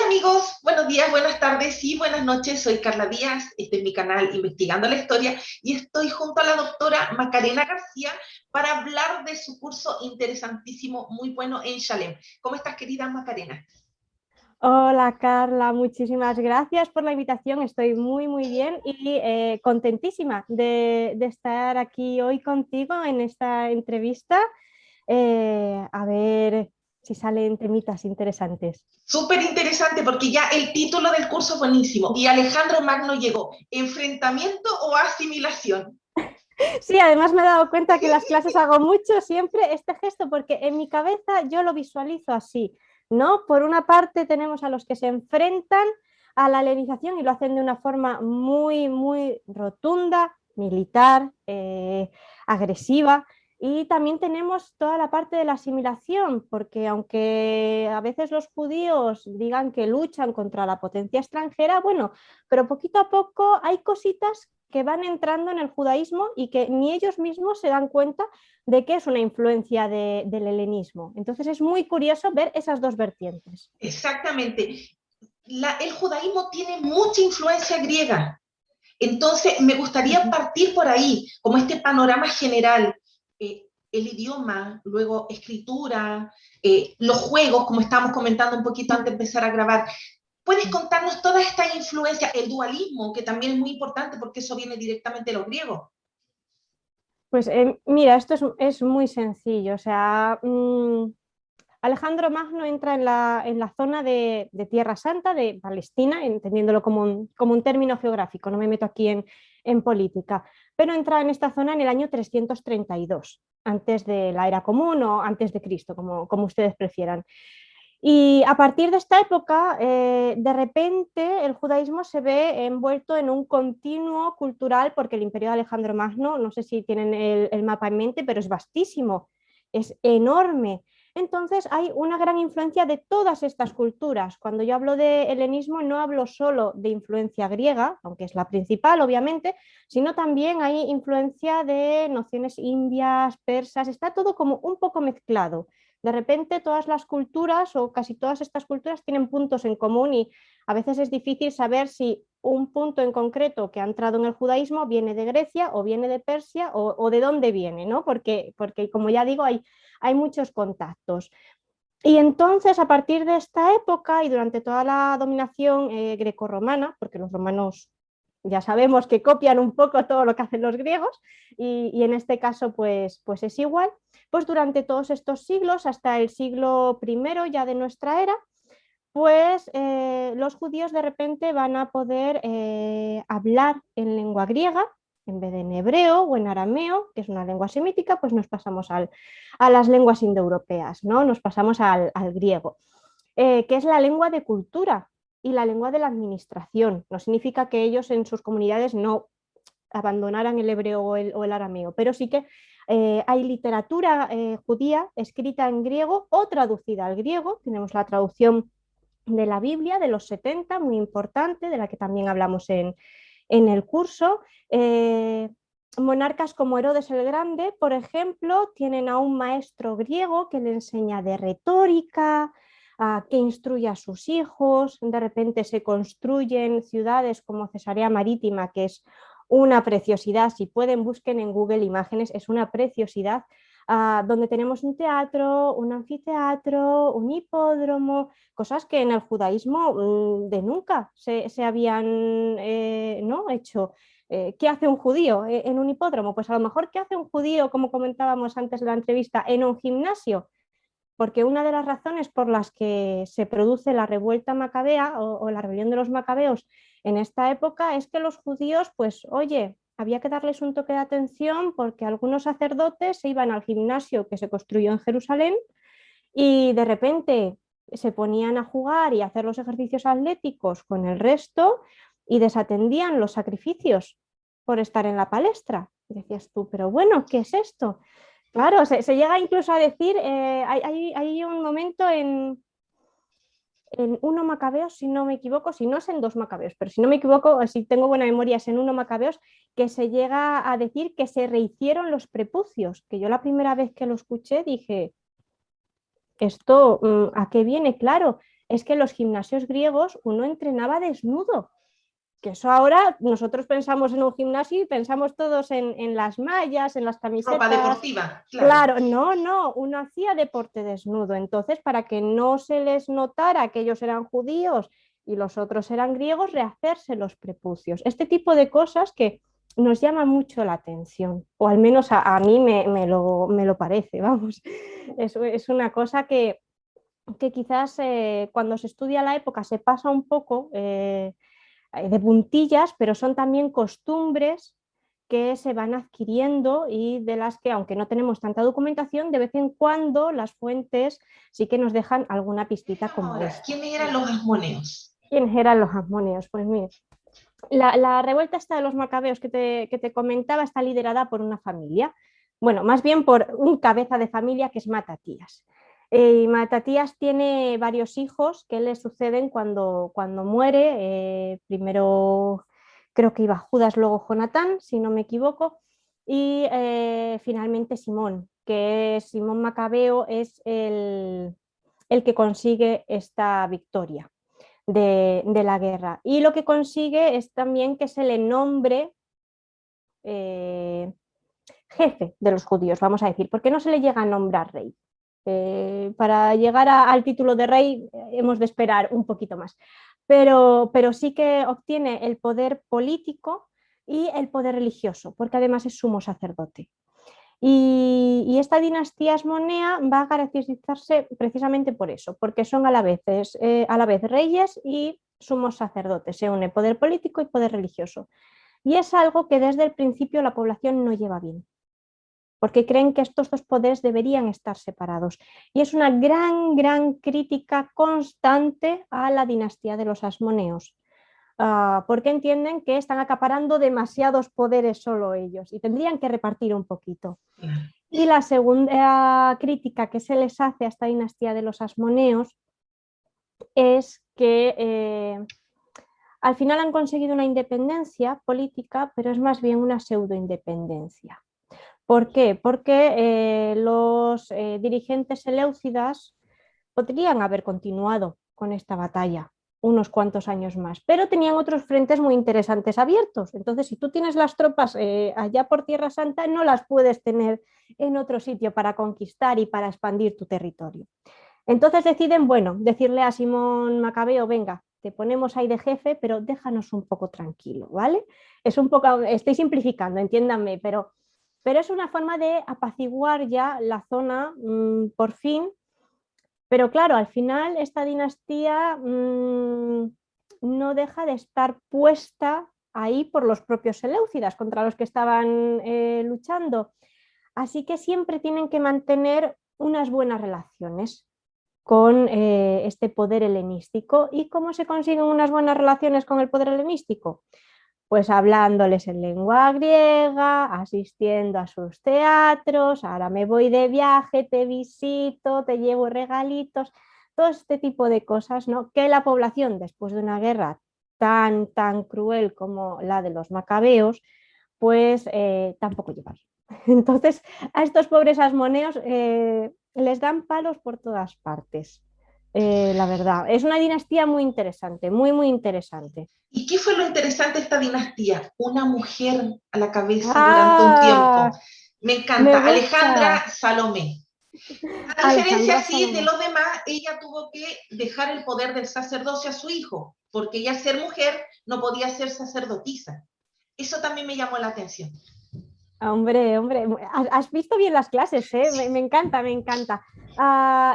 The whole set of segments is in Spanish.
Amigos, buenos días, buenas tardes y buenas noches. Soy Carla Díaz, este es mi canal Investigando la Historia y estoy junto a la doctora Macarena García para hablar de su curso interesantísimo, muy bueno en Shalem. ¿Cómo estás, querida Macarena? Hola Carla, muchísimas gracias por la invitación. Estoy muy bien y contentísima de estar aquí hoy contigo en esta entrevista. A ver si salen temitas interesantes. Súper interesante porque ya el título del curso es buenísimo y Alejandro Magno llegó, ¿enfrentamiento o asimilación? Sí, además me he dado cuenta que en las clases hago mucho siempre este gesto porque en mi cabeza yo lo visualizo así, ¿no? Por una parte tenemos a los que se enfrentan a la helenización y lo hacen de una forma muy rotunda, militar, agresiva. Y también tenemos toda la parte de la asimilación, porque aunque a veces los judíos digan que luchan contra la potencia extranjera, bueno, pero poquito a poco hay cositas que van entrando en el judaísmo y que ni ellos mismos se dan cuenta de que es una influencia del helenismo. Entonces es muy curioso ver esas dos vertientes. Exactamente. El judaísmo tiene mucha influencia griega. Entonces, me Uh gustaría -huh. partir por ahí, como este panorama general, el idioma, luego escritura, los juegos, como estábamos comentando un poquito antes de empezar a grabar. ¿Puedes contarnos toda esta influencia, el dualismo, que también es muy importante porque eso viene directamente de los griegos? Pues mira, esto es muy sencillo. O sea, Alejandro Magno entra en la zona de Tierra Santa, de Palestina, entendiéndolo como un término geográfico, no me meto aquí en política, pero entra en esta zona en el año 332, antes de la era común o antes de Cristo, como ustedes prefieran. Y a partir de esta época, de repente, el judaísmo se ve envuelto en un continuo cultural, porque el imperio de Alejandro Magno, no sé si tienen el mapa en mente, pero es vastísimo, es enorme. Entonces hay una gran influencia de todas estas culturas. Cuando yo hablo de helenismo, no hablo solo de influencia griega, aunque es la principal, obviamente, sino también hay influencia de nociones indias, persas, está todo como un poco mezclado. De repente todas las culturas o casi todas estas culturas tienen puntos en común y a veces es difícil saber si un punto en concreto que ha entrado en el judaísmo viene de Grecia o viene de Persia o de dónde viene, ¿no? Porque como ya digo, hay muchos contactos. Y entonces, a partir de esta época y durante toda la dominación grecorromana, porque los romanos ya sabemos que copian un poco todo lo que hacen los griegos y en este caso pues es igual, pues durante todos estos siglos, hasta el siglo primero ya de nuestra era, pues los judíos de repente van a poder hablar en lengua griega en vez de en hebreo o en arameo, que es una lengua semítica, pues nos pasamos a las lenguas indoeuropeas, ¿no? Nos pasamos al griego, que es la lengua de cultura y la lengua de la administración. No significa que ellos en sus comunidades no abandonaran el hebreo o el arameo, pero sí que hay literatura judía escrita en griego o traducida al griego. Tenemos la traducción de la Biblia de los 70, muy importante, de la que también hablamos en el curso. Monarcas como Herodes el Grande, por ejemplo, tienen a un maestro griego que le enseña de retórica, que instruye a sus hijos. De repente se construyen ciudades como Cesarea Marítima, que es una preciosidad. Si pueden, busquen en Google imágenes, es una preciosidad. Donde tenemos un teatro, un anfiteatro, un hipódromo, cosas que en el judaísmo de nunca se habían ¿no? hecho. ¿Qué hace un judío en un hipódromo? Pues a lo mejor, ¿qué hace un judío, como comentábamos antes de la entrevista, en un gimnasio? Porque una de las razones por las que se produce la revuelta macabea o la rebelión de los macabeos en esta época es que los judíos, pues oye, había que darles un toque de atención porque algunos sacerdotes se iban al gimnasio que se construyó en Jerusalén y de repente se ponían a jugar y a hacer los ejercicios atléticos con el resto y desatendían los sacrificios por estar en la palestra. Y decías tú, pero bueno, ¿qué es esto? Claro, se llega incluso a decir, hay un momento en uno Macabeos, si no me equivoco, si no es en dos Macabeos, pero si no me equivoco, si tengo buena memoria, es en uno Macabeos, que se llega a decir que se rehicieron los prepucios, que yo la primera vez que lo escuché dije, ¿esto a qué viene? Claro, es que en los gimnasios griegos uno entrenaba desnudo. Que eso ahora nosotros pensamos en un gimnasio y pensamos todos en las mallas, en las Ropa camisetas. deportiva, claro. Claro, no, uno hacía deporte desnudo. Entonces, para que no se les notara que ellos eran judíos y los otros eran griegos, rehacerse los prepucios. Este tipo de cosas que nos llama mucho la atención, o al menos a mí me lo parece, vamos. Es una cosa que quizás cuando se estudia la época se pasa un poco de puntillas, pero son también costumbres que se van adquiriendo y de las que, aunque no tenemos tanta documentación, de vez en cuando las fuentes sí que nos dejan alguna pistita como Ahora, esta. ¿quiénes eran los asmoneos? ¿Quiénes eran los asmoneos? Pues mira, la revuelta esta de los macabeos que te comentaba está liderada por una familia, bueno, más bien por un cabeza de familia que es Matatías. Y Matatías tiene varios hijos que le suceden cuando muere. Primero creo que iba Judas, luego Jonatán, si no me equivoco, y finalmente Simón, que Simón Macabeo es el que consigue esta victoria de la guerra. Y lo que consigue es también que se le nombre jefe de los judíos, vamos a decir, porque no se le llega a nombrar rey. Para llegar al título de rey hemos de esperar un poquito más, pero sí que obtiene el poder político y el poder religioso, porque además es sumo sacerdote. Y esta dinastía asmonea va a caracterizarse precisamente por eso, porque son a la vez reyes y sumos sacerdotes, se une poder político y poder religioso. Y es algo que desde el principio la población no lleva bien, porque creen que estos dos poderes deberían estar separados. Y es una gran crítica constante a la dinastía de los asmoneos, porque entienden que están acaparando demasiados poderes solo ellos y tendrían que repartir un poquito. Y la segunda crítica que se les hace a esta dinastía de los asmoneos es que al final han conseguido una independencia política, pero es más bien una pseudo-independencia. ¿Por qué? Porque los dirigentes eleucidas podrían haber continuado con esta batalla unos cuantos años más, pero tenían otros frentes muy interesantes abiertos. Entonces, si tú tienes las tropas allá por Tierra Santa, no las puedes tener en otro sitio para conquistar y para expandir tu territorio. Entonces deciden, bueno, decirle a Simón Macabeo, venga, te ponemos ahí de jefe, pero déjanos un poco tranquilo, ¿vale? Es un poco, estoy simplificando, entiéndanme, pero es una forma de apaciguar ya la zona por fin. Pero claro, al final esta dinastía no deja de estar puesta ahí por los propios seleucidas contra los que estaban luchando. Así que siempre tienen que mantener unas buenas relaciones con este poder helenístico. ¿Y cómo se consiguen unas buenas relaciones con el poder helenístico? Pues hablándoles en lengua griega, asistiendo a sus teatros, ahora me voy de viaje, te visito, te llevo regalitos, todo este tipo de cosas, ¿no? Que la población, después de una guerra tan cruel como la de los macabeos, pues tampoco lleva. Entonces, a estos pobres asmoneos les dan palos por todas partes. La verdad, es una dinastía muy interesante, muy interesante. ¿Y qué fue lo interesante de esta dinastía? Una mujer a la cabeza durante un tiempo. Ah, Me me encanta. gusta. Alejandra Salomé. A diferencia, Alejandra sí, de Salomé. los demás, ella tuvo que dejar el poder del sacerdocio a su hijo, porque ella, ser mujer, no podía ser sacerdotisa. Eso también me llamó la atención. Hombre, has visto bien las clases, ¿eh? Sí. Me encanta, me encanta.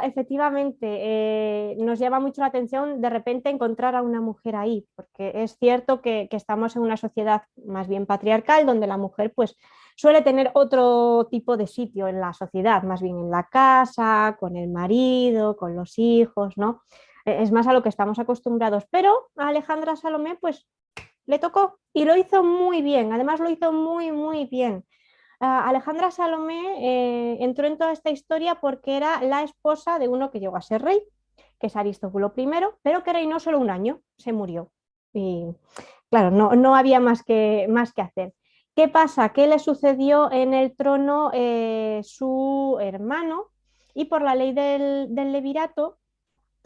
Efectivamente, nos llama mucho la atención de repente encontrar a una mujer ahí, porque es cierto que estamos en una sociedad más bien patriarcal, donde la mujer pues suele tener otro tipo de sitio en la sociedad, más bien en la casa, con el marido, con los hijos, ¿no? Es más a lo que estamos acostumbrados, pero a Alejandra Salomé pues le tocó y lo hizo muy bien, además lo hizo muy bien. Alejandra Salomé entró en toda esta historia porque era la esposa de uno que llegó a ser rey, que es Aristóbulo I, pero que reinó solo un año, se murió. Y claro, no había más que hacer. ¿Qué pasa? Que le sucedió en el trono su hermano y por la ley del levirato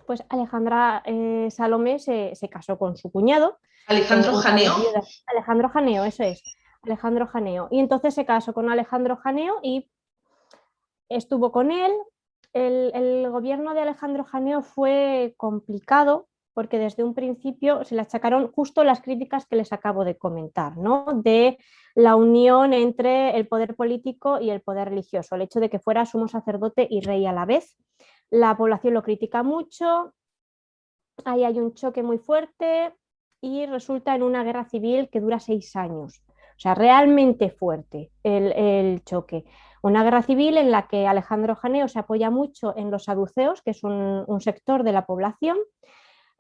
Pues Alejandra Salomé se casó con su cuñado, Alejandro una vez Janeo. viuda. Alejandro Janeo, eso es, Alejandro Janeo. Y entonces se casó con Alejandro Janeo y estuvo con él. El gobierno de Alejandro Janeo fue complicado porque desde un principio se le achacaron justo las críticas que les acabo de comentar, ¿no? De la unión entre el poder político y el poder religioso, el hecho de que fuera sumo sacerdote y rey a la vez. La población lo critica mucho, ahí hay un choque muy fuerte y resulta en una guerra civil que dura 6 años. O sea, realmente fuerte el choque. Una guerra civil en la que Alejandro Janeo se apoya mucho en los saduceos, que es un sector de la población,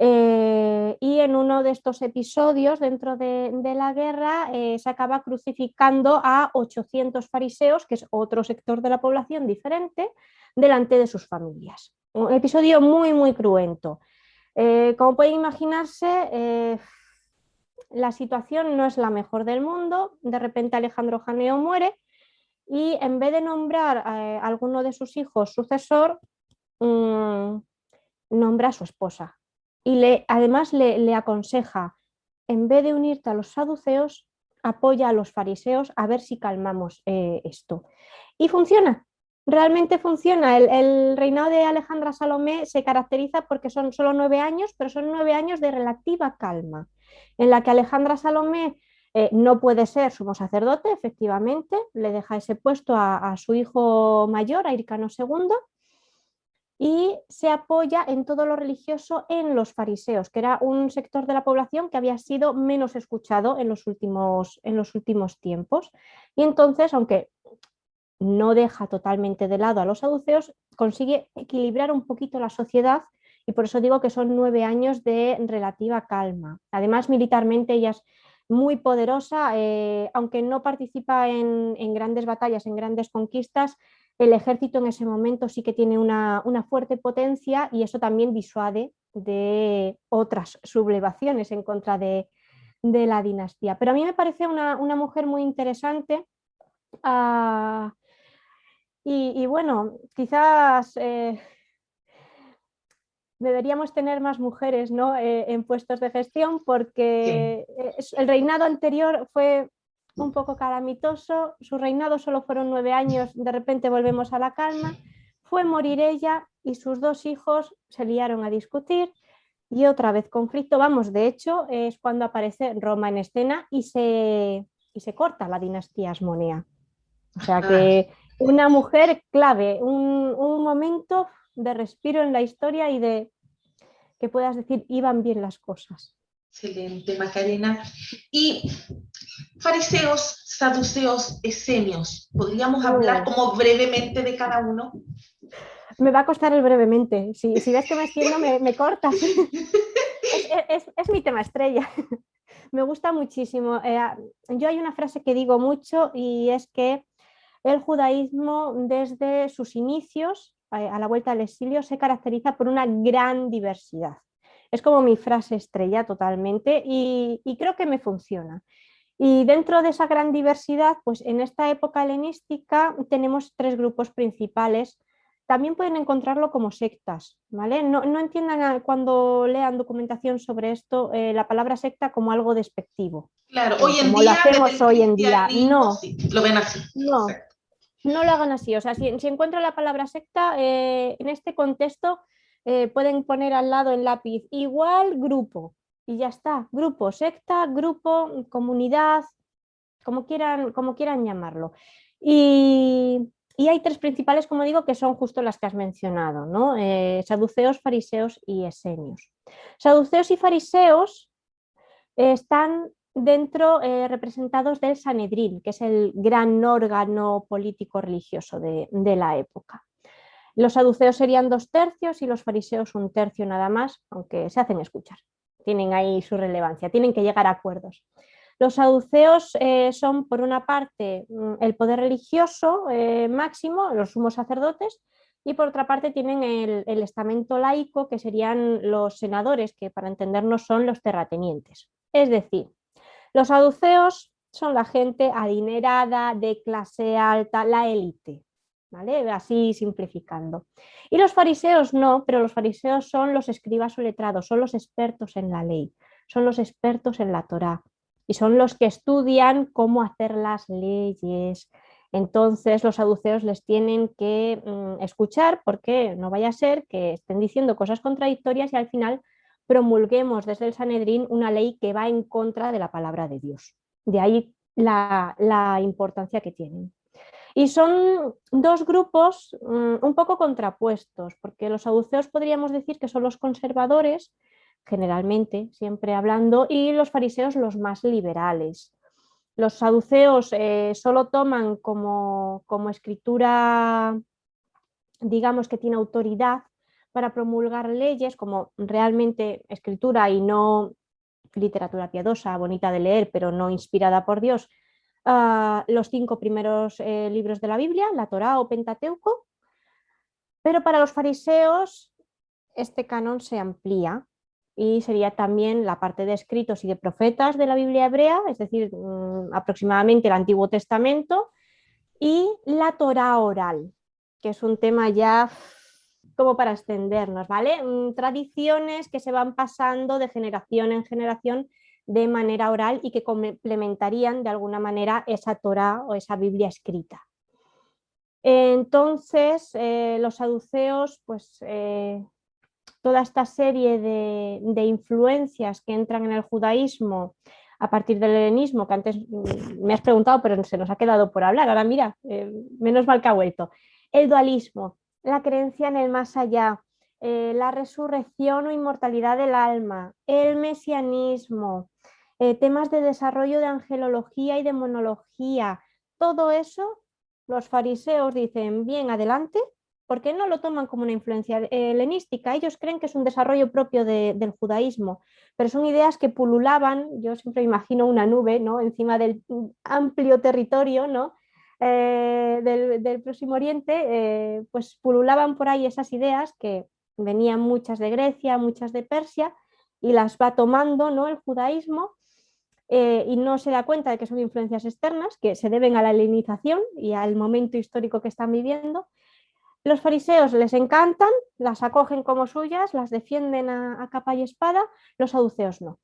y en uno de estos episodios dentro de la guerra se acaba crucificando a 800 fariseos, que es otro sector de la población diferente, delante de sus familias. Un episodio muy, muy cruento. Como pueden imaginarse, la situación no es la mejor del mundo. De repente Alejandro Janeo muere y en vez de nombrar a alguno de sus hijos sucesor, nombra a su esposa. Y además le aconseja, en vez de unirte a los saduceos, apoya a los fariseos a ver si calmamos esto. Y funciona, realmente funciona. El reinado de Alejandra Salomé se caracteriza porque son solo 9 años, pero son 9 años de relativa calma, en la que Alejandra Salomé no puede ser sumo sacerdote, efectivamente, le deja ese puesto a su hijo mayor, a Hircano II, y se apoya en todo lo religioso en los fariseos, que era un sector de la población que había sido menos escuchado en los últimos tiempos. Y entonces, aunque no deja totalmente de lado a los saduceos, consigue equilibrar un poquito la sociedad y por eso digo que son 9 años de relativa calma. Además, militarmente ella es muy poderosa, aunque no participa en grandes batallas, en grandes conquistas, el ejército en ese momento sí que tiene una fuerte potencia y eso también disuade de otras sublevaciones en contra de la dinastía. Pero a mí me parece una mujer muy interesante. Uh, y bueno, quizás deberíamos tener más mujeres, ¿no? En puestos de gestión Sí. porque el reinado anterior fue un poco calamitoso, su reinado solo fueron 9 años, de repente volvemos a la calma, fue morir ella y sus dos hijos se liaron a discutir y otra vez conflicto, vamos, de hecho es cuando aparece Roma en escena y se corta la dinastía Asmonea. O sea Ah, que una mujer clave, un momento de respiro en la historia y de que puedas decir iban bien las cosas. excelente, Macarena. Y fariseos, saduceos, esenios, ¿podríamos hablar Oh, como brevemente de cada uno? me va a costar el brevemente. Si ves que me extiendo, me cortas. Es mi tema estrella. Me gusta muchísimo. Yo hay una frase que digo mucho y es que el judaísmo desde sus inicios, a la vuelta al exilio, se caracteriza por una gran diversidad. Es como mi frase estrella totalmente y creo que me funciona. Y dentro de esa gran diversidad, pues en esta época helenística tenemos tres grupos principales. También pueden encontrarlo como sectas, ¿vale? No entiendan cuando lean documentación sobre esto la palabra secta como algo despectivo, Claro, hoy en como lo día desde hacemos el hoy en día. cristianismo No, sí, lo ven así. no, Exacto. no lo hagan así. O sea, si encuentran la palabra secta, en este contexto pueden poner al lado en lápiz igual grupo y ya está. Grupo, secta, grupo, comunidad, como quieran llamarlo. Y hay tres principales, como digo, que son justo las que has mencionado, ¿no? Saduceos, fariseos y esenios. Saduceos y fariseos están dentro representados del Sanedrín, que es el gran órgano político religioso de la época. Los saduceos serían 2 tercios y los fariseos 1 tercio nada más, aunque se hacen escuchar. Tienen ahí su relevancia, tienen que llegar a acuerdos. Los saduceos son, por una parte, el poder religioso máximo, los sumos sacerdotes, y por otra parte tienen el estamento laico, que serían los senadores, que para entendernos son los terratenientes. Es decir, los saduceos son la gente adinerada, de clase alta, la élite. ¿vale? Así simplificando. Y los fariseos no, pero los fariseos son los escribas o letrados, son los expertos en la ley, son los expertos en la Torá y son los que estudian cómo hacer las leyes. Entonces los saduceos les tienen que escuchar porque no vaya a ser que estén diciendo cosas contradictorias y al final promulguemos desde el Sanedrín una ley que va en contra de la palabra de Dios. De ahí la importancia que tienen. Y son dos grupos un poco contrapuestos, porque los saduceos podríamos decir que son los conservadores, generalmente, siempre hablando, y los fariseos los más liberales. Los saduceos solo toman como escritura, digamos, que tiene autoridad para promulgar leyes, como realmente escritura y no literatura piadosa, bonita de leer, pero no inspirada por Dios, los 5 primeros libros de la Biblia, la Torá o Pentateuco, pero para los fariseos este canon se amplía y sería también la parte de escritos y de profetas de la Biblia hebrea, es decir, aproximadamente el Antiguo Testamento, y la Torá oral, que es un tema ya como para extendernos, ¿vale? Tradiciones que se van pasando de generación en generación de manera oral y que complementarían de alguna manera esa Torá o esa Biblia escrita. Entonces, los saduceos, pues toda esta serie de influencias que entran en el judaísmo a partir del helenismo, que antes me has preguntado, pero se nos ha quedado por hablar. Ahora mira, menos mal que ha vuelto. El dualismo, la creencia en el más allá, la resurrección o inmortalidad del alma, el mesianismo, temas de desarrollo de angelología y demonología, todo eso los fariseos dicen, bien, adelante, porque no lo toman como una influencia helenística. Ellos creen que es un desarrollo propio del judaísmo, pero son ideas que pululaban, yo siempre imagino una nube, ¿no?, encima del amplio territorio, ¿no?, del Próximo Oriente, pues pululaban por ahí esas ideas que venían muchas de Grecia, muchas de Persia, y las va tomando, ¿no?, el judaísmo. Y no se da cuenta de que son influencias externas que se deben a la helenización y al momento histórico que están viviendo. Los fariseos les encantan, las acogen como suyas, las defienden a capa y espada, los saduceos no.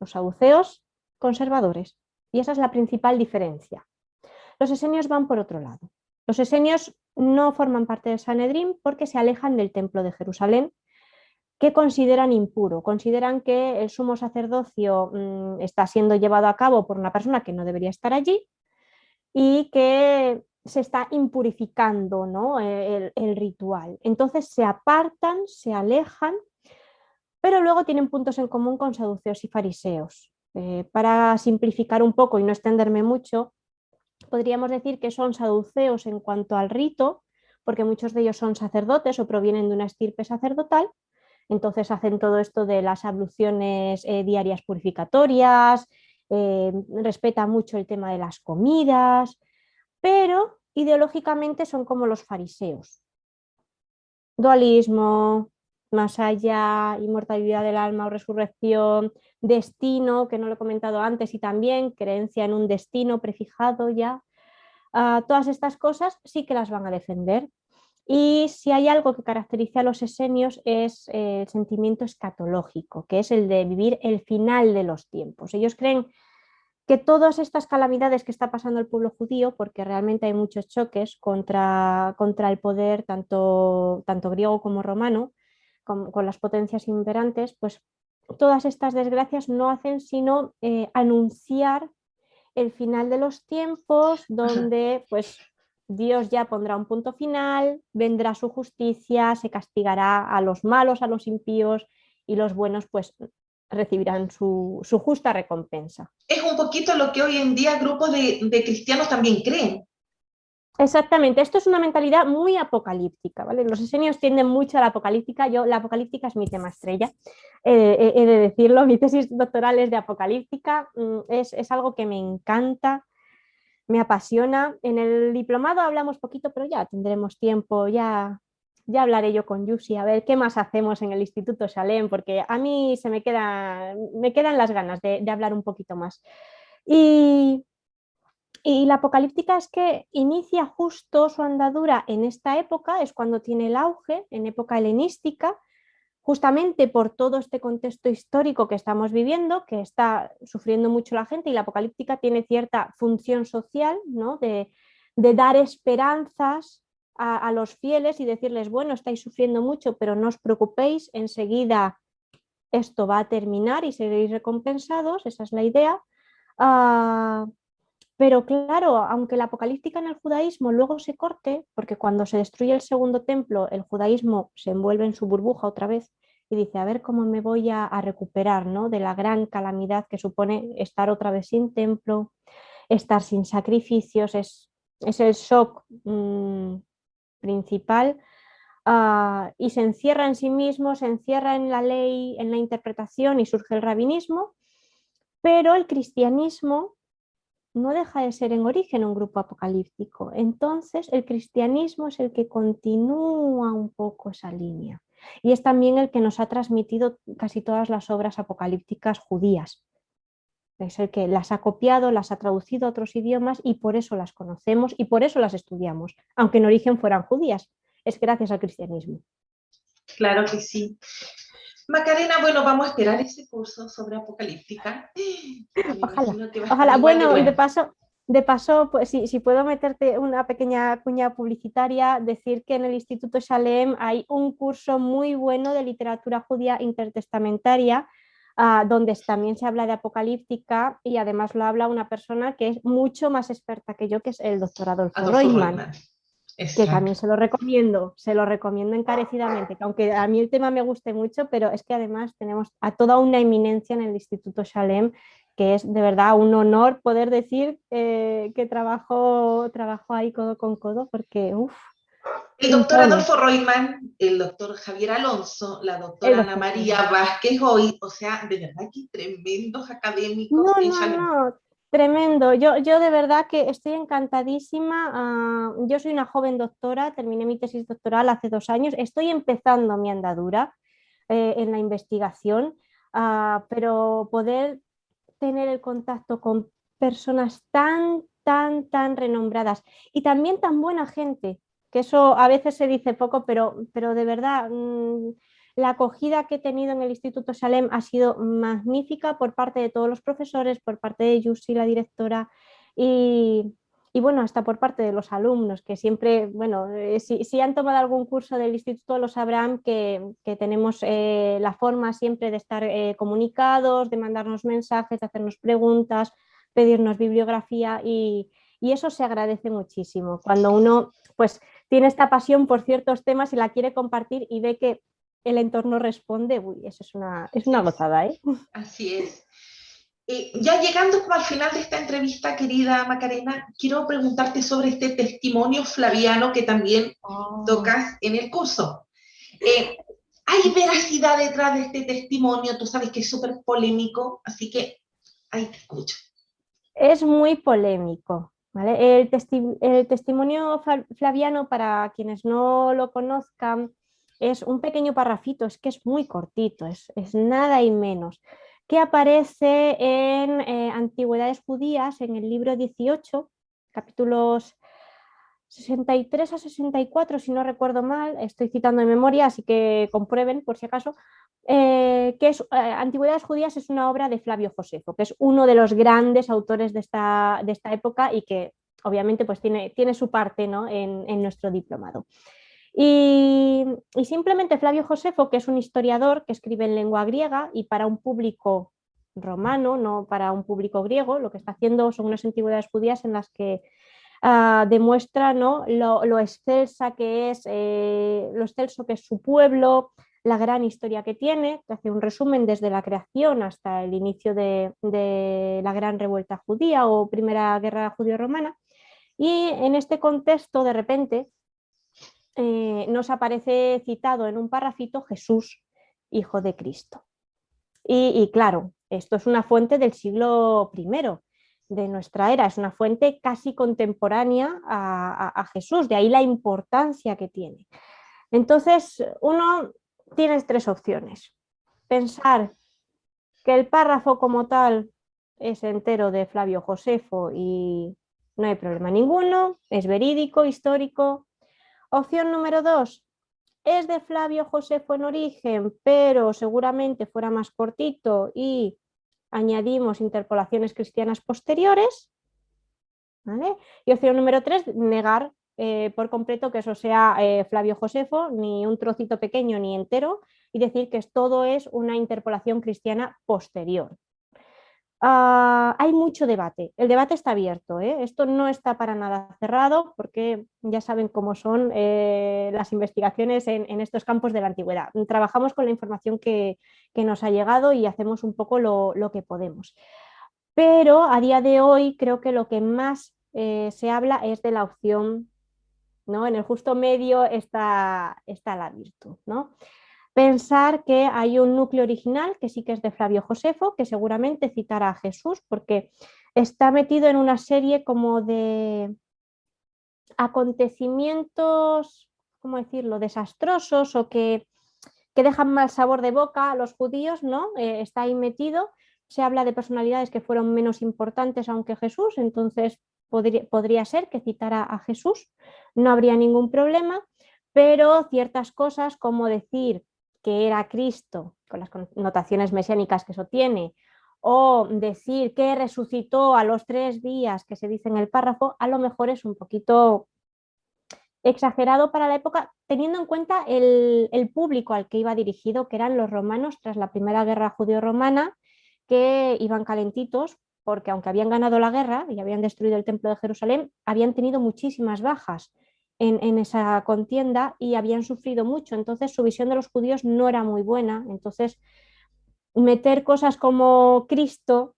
Los saduceos conservadores. Y esa es la principal diferencia. Los esenios van por otro lado. Los esenios no forman parte del Sanedrín porque se alejan del templo de Jerusalén, que consideran impuro, consideran que el sumo sacerdocio está siendo llevado a cabo por una persona que no debería estar allí y que se está impurificando, ¿no?, el ritual. Entonces se apartan, se alejan, pero luego tienen puntos en común con saduceos y fariseos. Para simplificar un poco y no extenderme mucho, podríamos decir que son saduceos en cuanto al rito, porque muchos de ellos son sacerdotes o provienen de una estirpe sacerdotal. Entonces hacen todo esto de las abluciones diarias purificatorias, respetan mucho el tema de las comidas, pero ideológicamente son como los fariseos. Dualismo, más allá, inmortalidad del alma o resurrección, destino, que no lo he comentado antes, y también creencia en un destino prefijado ya. Todas estas cosas sí que las van a defender. Y si hay algo que caracteriza a los esenios es el sentimiento escatológico, que es el de vivir el final de los tiempos. Ellos creen que todas estas calamidades que está pasando el pueblo judío, porque realmente hay muchos choques contra el poder, tanto griego como romano, con las potencias imperantes, pues todas estas desgracias no hacen sino anunciar el final de los tiempos, donde pues Dios ya pondrá un punto final, vendrá su justicia, se castigará a los malos, a los impíos, y los buenos pues recibirán su justa recompensa. Es un poquito lo que hoy en día grupos de cristianos también creen. Exactamente, esto es una mentalidad muy apocalíptica, ¿vale? Los esenios tienden mucho a la apocalíptica, la apocalíptica es mi tema estrella, he de decirlo, mi tesis doctoral es de apocalíptica, es algo que me encanta, me apasiona. En el diplomado hablamos poquito, pero ya tendremos tiempo, ya hablaré yo con Yusi a ver qué más hacemos en el Instituto Shalem, porque a mí me quedan las ganas de hablar un poquito más. Y Y la apocalíptica es que inicia justo su andadura en esta época, es cuando tiene el auge, en época helenística, justamente por todo este contexto histórico que estamos viviendo, que está sufriendo mucho la gente, y la apocalíptica tiene cierta función social, ¿no? de dar esperanzas a los fieles y decirles, bueno, estáis sufriendo mucho, pero no os preocupéis, enseguida esto va a terminar y seréis recompensados, esa es la idea. Pero claro, aunque la apocalíptica en el judaísmo luego se corte, porque cuando se destruye el segundo templo, el judaísmo se envuelve en su burbuja otra vez y dice, a ver cómo me voy a recuperar, ¿no? De la gran calamidad que supone estar otra vez sin templo, estar sin sacrificios, es el shock principal. Y se encierra en sí mismo, se encierra en la ley, en la interpretación y surge el rabinismo, pero el cristianismo no deja de ser en origen un grupo apocalíptico. Entonces, el cristianismo es el que continúa un poco esa línea y es también el que nos ha transmitido casi todas las obras apocalípticas judías. Es el que las ha copiado, las ha traducido a otros idiomas y por eso las conocemos y por eso las estudiamos, aunque en origen fueran judías. Es gracias al cristianismo. Claro que sí. Macarena, bueno, vamos a esperar ese curso sobre apocalíptica. Me Ojalá, imagino que va a estar ojalá. igual de Bueno, bueno. de paso, pues si puedo meterte una pequeña cuña publicitaria, decir que en el Instituto Shalem hay un curso muy bueno de literatura judía intertestamentaria, donde también se habla de apocalíptica y además lo habla una persona que es mucho más experta que yo, que es el doctor Adolfo Adolfo Roitman, Roitman. que también Exacto. se lo recomiendo encarecidamente, que aunque a mí el tema me guste mucho, pero es que además tenemos a toda una eminencia en el Instituto Shalem, que es de verdad un honor poder decir que trabajo ahí codo con codo, porque uff, El doctor pintón, Adolfo Roitman, el doctor Javier Alonso, la el doctora Ana doctor María Roitman. Vázquez hoy, o sea, de verdad que tremendos académicos No, en no, Shalem. no, tremendo. Yo de verdad que estoy encantadísima. Yo soy una joven doctora, terminé mi tesis doctoral hace 2 años, estoy empezando mi andadura en la investigación, pero poder tener el contacto con personas tan, tan, tan renombradas y también tan buena gente, que eso a veces se dice poco, pero de verdad la acogida que he tenido en el Instituto Salem ha sido magnífica por parte de todos los profesores, por parte de Yusi, la directora, y, y bueno, hasta por parte de los alumnos, que siempre, bueno, si han tomado algún curso del instituto lo sabrán que tenemos la forma siempre de estar comunicados, de mandarnos mensajes, de hacernos preguntas, pedirnos bibliografía y eso se agradece muchísimo. Cuando uno pues tiene esta pasión por ciertos temas y la quiere compartir y ve que el entorno responde, uy, eso es una gozada, ¿eh? Así es. Ya llegando como al final de esta entrevista, querida Macarena, quiero preguntarte sobre este testimonio flaviano que también Oh. tocas en el curso. ¿Hay veracidad detrás de este testimonio? Tú sabes que es súper polémico, así que ahí te escucho. Es muy polémico. ¿Vale? El testimonio flaviano, para quienes no lo conozcan, es un pequeño parrafito, es que es muy cortito, es nada y menos, que aparece en Antigüedades Judías, en el libro 18, capítulos 63 a 64, si no recuerdo mal, estoy citando de memoria, así que comprueben por si acaso, que es Antigüedades Judías es una obra de Flavio Josefo, que es uno de los grandes autores de esta época y que obviamente pues tiene su parte, ¿no? en nuestro diplomado. Y simplemente Flavio Josefo, que es un historiador que escribe en lengua griega y para un público romano, no para un público griego, lo que está haciendo son unas antigüedades judías en las que demuestra, ¿no? lo excelsa que es, lo excelso que es su pueblo, la gran historia que tiene, que hace un resumen desde la creación hasta el inicio de la gran revuelta judía o primera guerra judío-romana. Y en este contexto, de repente, nos aparece citado en un parrafito Jesús, hijo de Cristo. Y claro, esto es una fuente del siglo I de nuestra era, es una fuente casi contemporánea a Jesús, de ahí la importancia que tiene. Entonces, uno tiene tres opciones. Pensar que el párrafo como tal es entero de Flavio Josefo y no hay problema ninguno, es verídico, histórico. Opción número 2, es de Flavio Josefo en origen, pero seguramente fuera más cortito y añadimos interpolaciones cristianas posteriores. ¿Vale? Y opción número 3, negar por completo que eso sea Flavio Josefo, ni un trocito pequeño ni entero, y decir que todo es una interpolación cristiana posterior. Hay mucho debate, el debate está abierto, ¿eh? Esto no está para nada cerrado porque ya saben cómo son las investigaciones en estos campos de la antigüedad. Trabajamos con la información que nos ha llegado y hacemos un poco lo que podemos. Pero a día de hoy creo que lo que más se habla es de la opción, ¿no? En el justo medio está la virtud, ¿no? Pensar que hay un núcleo original que sí que es de Flavio Josefo, que seguramente citará a Jesús, porque está metido en una serie como de acontecimientos, ¿cómo decirlo?, desastrosos o que dejan mal sabor de boca a los judíos, ¿no? Está ahí metido. Se habla de personalidades que fueron menos importantes aunque Jesús, entonces podría ser que citara a Jesús, no habría ningún problema, pero ciertas cosas como decir que era Cristo, con las connotaciones mesiánicas que eso tiene, o decir que resucitó a los 3 días que se dice en el párrafo, a lo mejor es un poquito exagerado para la época, teniendo en cuenta el público al que iba dirigido, que eran los romanos tras la Primera Guerra Judeo-Romana, que iban calentitos, porque aunque habían ganado la guerra y habían destruido el Templo de Jerusalén, habían tenido muchísimas bajas en esa contienda y habían sufrido mucho, entonces su visión de los judíos no era muy buena, entonces meter cosas como Cristo,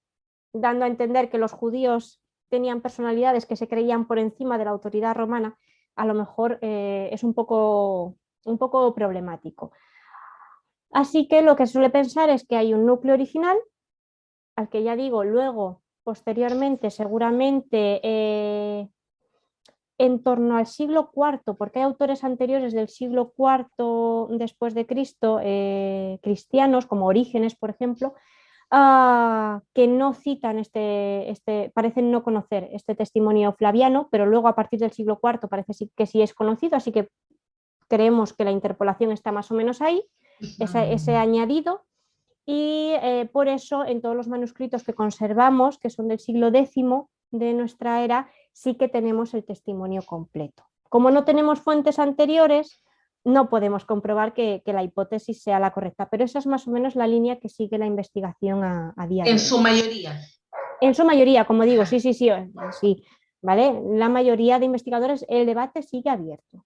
dando a entender que los judíos tenían personalidades que se creían por encima de la autoridad romana, a lo mejor es un poco problemático. Así que lo que se suele pensar es que hay un núcleo original, al que ya digo, luego, posteriormente, seguramente en torno al siglo IV, porque hay autores anteriores del siglo IV después de Cristo, cristianos, como Orígenes, por ejemplo, que no citan parecen no conocer este testimonio flaviano, pero luego a partir del siglo IV parece que sí es conocido, así que creemos que la interpolación está más o menos ahí, ese añadido, y por eso en todos los manuscritos que conservamos, que son del siglo X de nuestra era, sí que tenemos el testimonio completo. Como no tenemos fuentes anteriores, no podemos comprobar que la hipótesis sea la correcta, pero esa es más o menos la línea que sigue la investigación a día de hoy. En su mayoría. En su mayoría, como digo, sí, ¿vale? La mayoría de investigadores, el debate sigue abierto.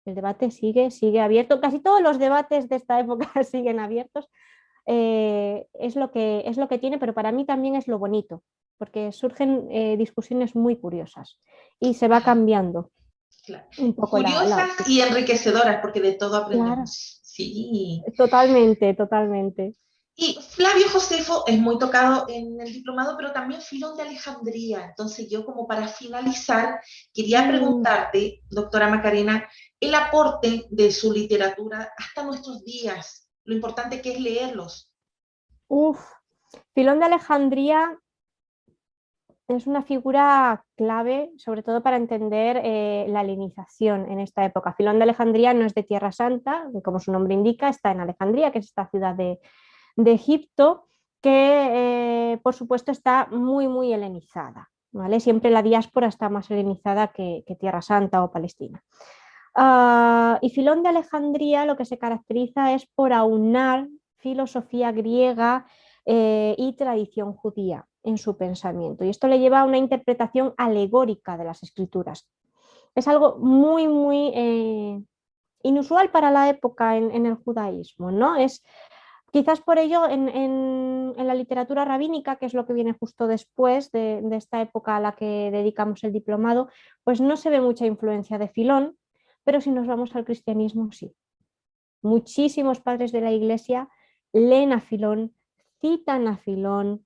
El debate sigue abierto. Casi todos los debates de esta época siguen abiertos. Es lo que tiene, pero para mí también es lo bonito, porque surgen discusiones muy curiosas y se va cambiando. Claro. Un poco Curiosas y enriquecedoras, porque de todo aprendemos. Claro. Sí. Totalmente. Y Flavio Josefo es muy tocado en el diplomado, pero también Filón de Alejandría. Entonces yo como para finalizar, quería preguntarte, doctora Macarena, el aporte de su literatura hasta nuestros días, lo importante que es leerlos. Filón de Alejandría es una figura clave, sobre todo para entender la helenización en esta época. Filón de Alejandría no es de Tierra Santa, como su nombre indica, está en Alejandría, que es esta ciudad de Egipto, que por supuesto está muy helenizada. ¿Vale? Siempre la diáspora está más helenizada que Tierra Santa o Palestina. Y Filón de Alejandría lo que se caracteriza es por aunar filosofía griega y tradición judía en su pensamiento. Y esto le lleva a una interpretación alegórica de las escrituras. Es algo muy inusual para la época en el judaísmo, ¿no? Quizás por ello en la literatura rabínica, que es lo que viene justo después de esta época a la que dedicamos el diplomado, pues no se ve mucha influencia de Filón, pero si nos vamos al cristianismo, sí. Muchísimos padres de la Iglesia leen a Filón, citan a Filón,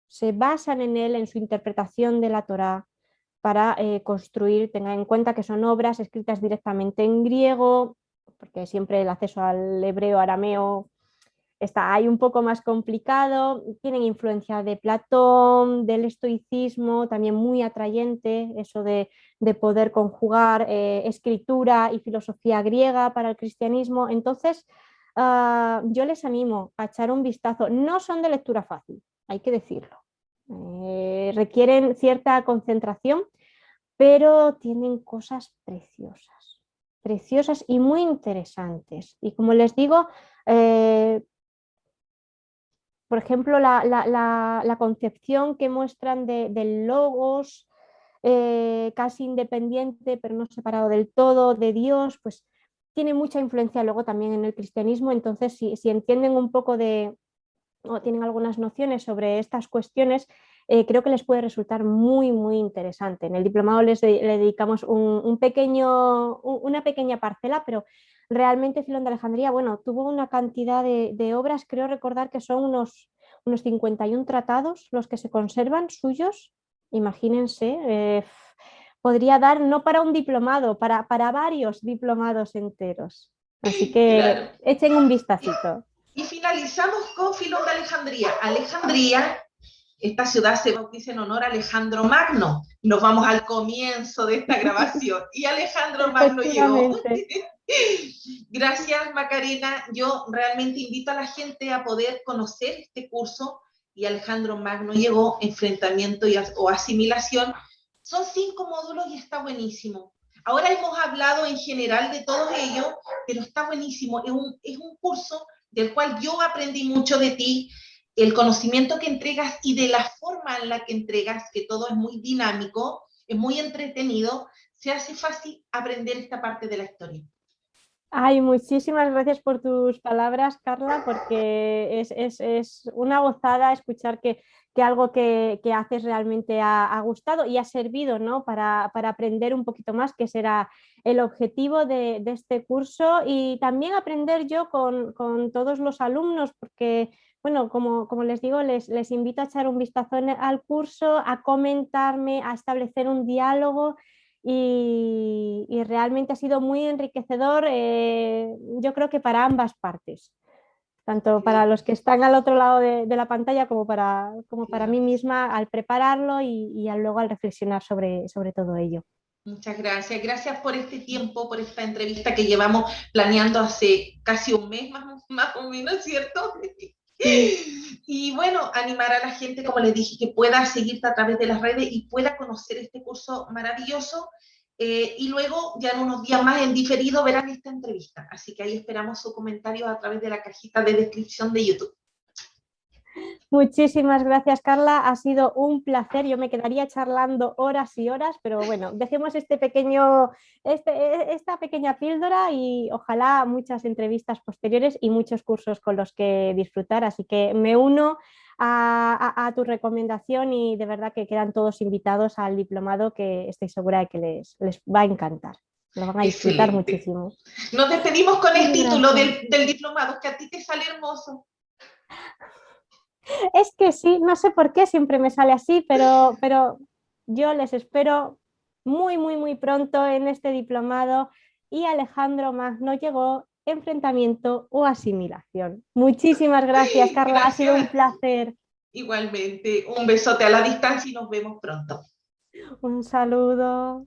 se basan en él, en su interpretación de la Torá, para construir, tengan en cuenta que son obras escritas directamente en griego, porque siempre el acceso al hebreo, arameo, está ahí un poco más complicado, tienen influencia de Platón, del estoicismo, también muy atrayente, eso de poder conjugar escritura y filosofía griega para el cristianismo. Entonces, yo les animo a echar un vistazo. No son de lectura fácil, hay que decirlo. Requieren cierta concentración, pero tienen cosas preciosas, preciosas y muy interesantes. Y como les digo, por ejemplo, la concepción que muestran del logos, casi independiente, pero no separado del todo, de Dios, pues tiene mucha influencia luego también en el cristianismo. Entonces, si entienden un poco o tienen algunas nociones sobre estas cuestiones, creo que les puede resultar muy, muy interesante. En el diplomado le dedicamos una pequeña parcela, pero realmente Filón de Alejandría, bueno, tuvo una cantidad de obras, creo recordar que son unos 51 tratados los que se conservan suyos, imagínense. Podría dar no para un diplomado, para varios diplomados enteros. Así que Claro. echen un vistacito. Y finalizamos con Filón de Alejandría. Alejandría, esta ciudad se bautiza en honor a Alejandro Magno. Nos vamos al comienzo de esta grabación. Y Alejandro Magno llegó. Efectivamente. Gracias, Macarena. Yo realmente invito a la gente a poder conocer este curso. Y Alejandro Magno llegó, enfrentamiento o asimilación. Son 5 módulos y está buenísimo. Ahora hemos hablado en general de todo ello, pero está buenísimo. Es un curso del cual yo aprendí mucho de ti, el conocimiento que entregas y de la forma en la que entregas, que todo es muy dinámico, es muy entretenido, se hace fácil aprender esta parte de la historia. Ay, muchísimas gracias por tus palabras, Carla, porque es una gozada escuchar que algo que haces realmente ha gustado y ha servido, ¿no? Para aprender un poquito más, que será el objetivo de este curso, y también aprender yo con todos los alumnos, porque, bueno, como les digo, les invito a echar un vistazo al curso, a comentarme, a establecer un diálogo. Y realmente ha sido muy enriquecedor, yo creo que para ambas partes, tanto para los que están al otro lado de la pantalla como para mí misma al prepararlo y luego al reflexionar sobre todo ello. Muchas gracias. Gracias por este tiempo, por esta entrevista que llevamos planeando hace casi un mes más o menos, ¿cierto? Sí. Y bueno, animar a la gente, como les dije, que pueda seguirte a través de las redes y pueda conocer este curso maravilloso. Y luego, ya en unos días más en diferido, verán esta entrevista. Así que ahí esperamos su comentario a través de la cajita de descripción de YouTube. Muchísimas gracias, Carla. Ha sido un placer. Yo me quedaría charlando horas y horas, pero bueno, dejemos esta pequeña píldora y ojalá muchas entrevistas posteriores y muchos cursos con los que disfrutar. Así que me uno a tu recomendación y de verdad que quedan todos invitados al diplomado, que estoy segura de que les va a encantar. Lo van a disfrutar Excelente. muchísimo. Nos despedimos con el título Gracias. del diplomado, que a ti te sale hermoso. Es que sí, no sé por qué siempre me sale así, pero yo les espero muy, muy, muy pronto en este diplomado. Y Alejandro Magno llegó, enfrentamiento o asimilación. Muchísimas gracias, Carla, ha sido un Gracias. placer. Igualmente, un besote a la distancia y nos vemos pronto. Un saludo.